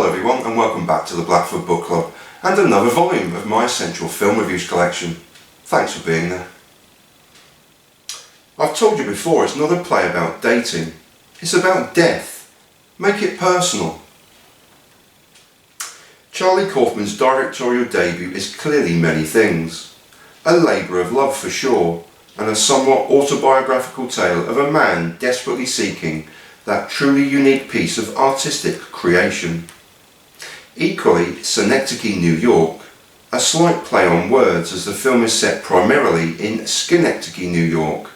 Hello everyone and welcome back to the Blackfoot Book Club and another volume of my essential film reviews collection. Thanks for being there. I've told you before, it's not a play about dating, it's about death. Make it personal. Charlie Kaufman's directorial debut is clearly many things. A labour of love for sure, and a somewhat autobiographical tale of a man desperately seeking that truly unique piece of artistic creation. Equally, Synecdoche, New York, a slight play on words as the film is set primarily in Schenectady, New York,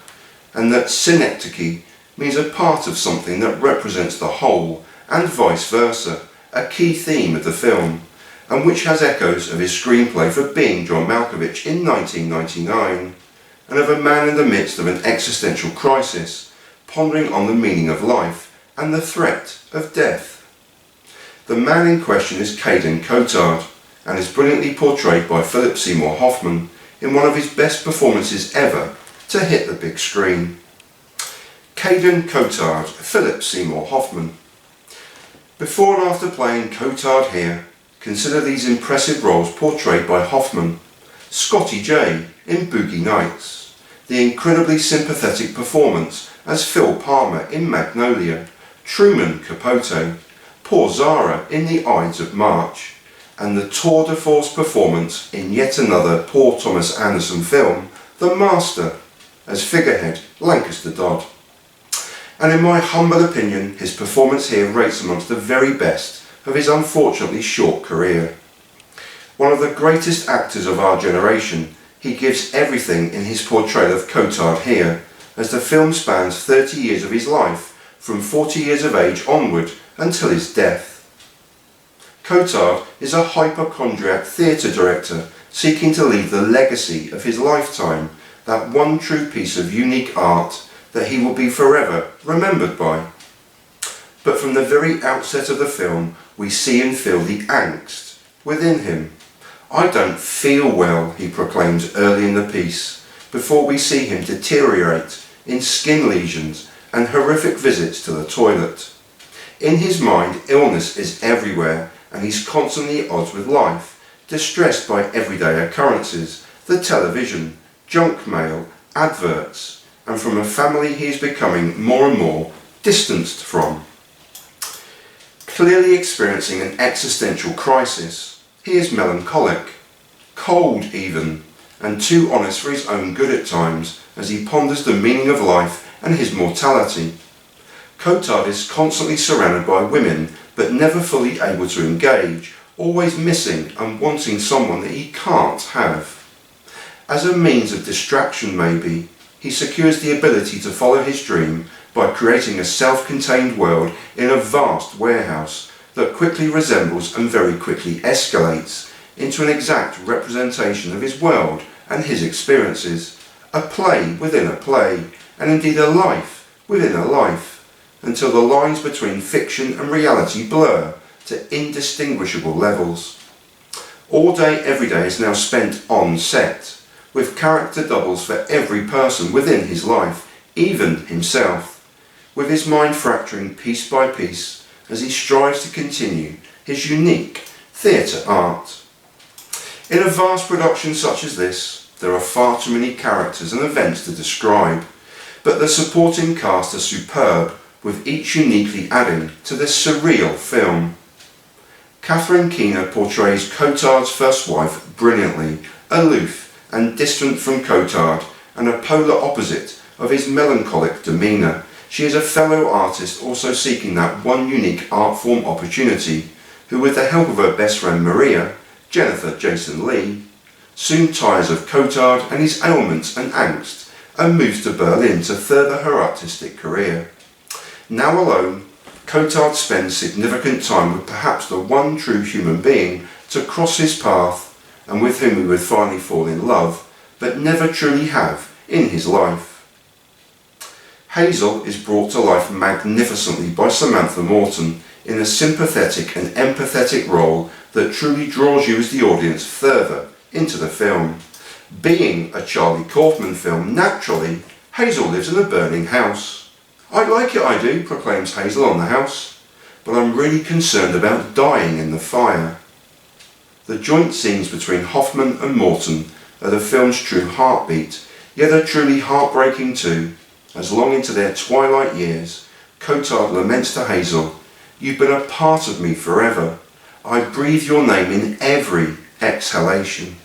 and that Synecdoche means a part of something that represents the whole, and vice versa, a key theme of the film, and which has echoes of his screenplay for Being John Malkovich in 1999, and of a man in the midst of an existential crisis, pondering on the meaning of life and the threat of death. The man in question is Caden Cotard, and is brilliantly portrayed by Philip Seymour Hoffman in one of his best performances ever to hit the big screen. Caden Cotard, Philip Seymour Hoffman. Before and after playing Cotard here, consider these impressive roles portrayed by Hoffman. Scotty J in Boogie Nights, the incredibly sympathetic performance as Phil Palmer in Magnolia, Truman Capote, poor Zara in The Ides of March, and the tour de force performance in yet another Paul Thomas Anderson film, The Master, as figurehead Lancaster Dodd. And in my humble opinion, his performance here rates amongst the very best of his unfortunately short career. One of the greatest actors of our generation, he gives everything in his portrayal of Cotard here, as the film spans 30 years of his life, from 40 years of age onward until his death. Cotard is a hypochondriac theatre director seeking to leave the legacy of his lifetime, that one true piece of unique art that he will be forever remembered by. But from the very outset of the film, we see and feel the angst within him. "I don't feel well," he proclaims early in the piece, before we see him deteriorate in skin lesions and horrific visits to the toilet. In his mind, illness is everywhere, and he's constantly at odds with life, distressed by everyday occurrences, the television, junk mail, adverts, and from a family he is becoming more and more distanced from. Clearly experiencing an existential crisis, he is melancholic, cold even, and too honest for his own good at times as he ponders the meaning of life and his mortality. Cotard is constantly surrounded by women, but never fully able to engage, always missing and wanting someone that he can't have. As a means of distraction maybe, he secures the ability to follow his dream by creating a self-contained world in a vast warehouse that quickly resembles and very quickly escalates into an exact representation of his world and his experiences, a play within a play, and indeed a life within a life, until the lines between fiction and reality blur to indistinguishable levels. All day, every day is now spent on set, with character doubles for every person within his life, even himself, with his mind fracturing piece by piece as he strives to continue his unique theatre art. In a vast production such as this, there are far too many characters and events to describe, but the supporting cast are superb, with each uniquely adding to this surreal film. Catherine Keener portrays Cotard's first wife brilliantly, aloof and distant from Cotard, and a polar opposite of his melancholic demeanour. She is a fellow artist also seeking that one unique art form opportunity, who with the help of her best friend Maria, Jennifer Jason Leigh, soon tires of Cotard and his ailments and angst, and moves to Berlin to further her artistic career. Now alone, Cotard spends significant time with perhaps the one true human being to cross his path, and with whom he would finally fall in love, but never truly have in his life. Hazel is brought to life magnificently by Samantha Morton in a sympathetic and empathetic role that truly draws you as the audience further into the film. Being a Charlie Kaufman film, naturally, Hazel lives in a burning house. "I like it, I do," proclaims Hazel on the house. but I'm really concerned about dying in the fire. The joint scenes between Hoffman and Morton are the film's true heartbeat, yet are truly heartbreaking too, as long into their twilight years, Cotard laments to Hazel, "You've been a part of me forever. I breathe your name in every exhalation."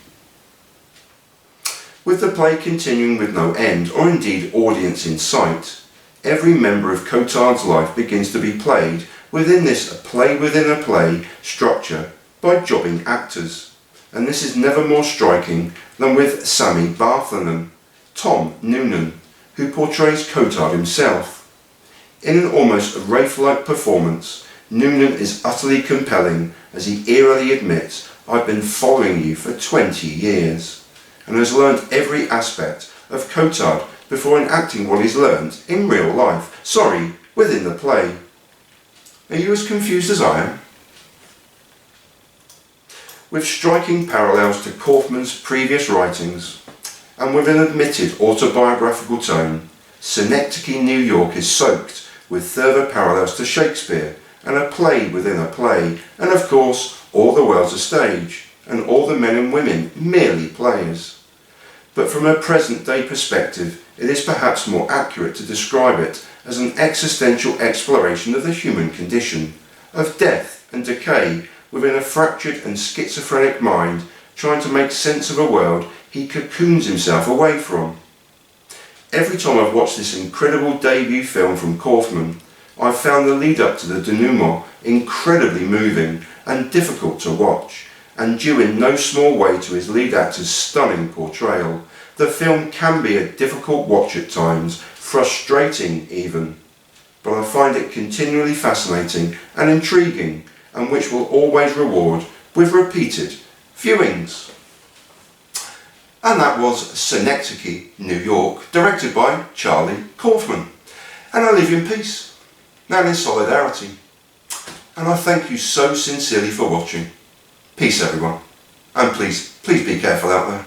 With the play continuing with no end, or indeed audience in sight, every member of Cotard's life begins to be played within this play within a play structure by jobbing actors, and this is never more striking than with Sammy Barthenham, Tom Noonan, who portrays Cotard himself. In an almost Wraith-like performance, Noonan is utterly compelling as he eerily admits, "I've been following you for 20 years," and has learned every aspect of Cotard before enacting what he's learned in real life, within the play. Are you as confused as I am? With striking parallels to Kaufman's previous writings, and with an admitted autobiographical tone, Synecdoche, New York is soaked with further parallels to Shakespeare, and a play within a play, and of course, all the world's a stage, and all the men and women merely players. But from a present-day perspective, it is perhaps more accurate to describe it as an existential exploration of the human condition, of death and decay within a fractured and schizophrenic mind trying to make sense of a world he cocoons himself away from. Every time I've watched this incredible debut film from Kaufman, I've found the lead up to the denouement incredibly moving and difficult to watch, and due in no small way to his lead actor's stunning portrayal. The film can be a difficult watch at times, frustrating even, but I find it continually fascinating and intriguing, and which will always reward with repeated viewings. And that was Synecdoche, New York, directed by Charlie Kaufman. And I leave you in peace, and in solidarity. And I thank you so sincerely for watching. Peace everyone, and please be careful out there.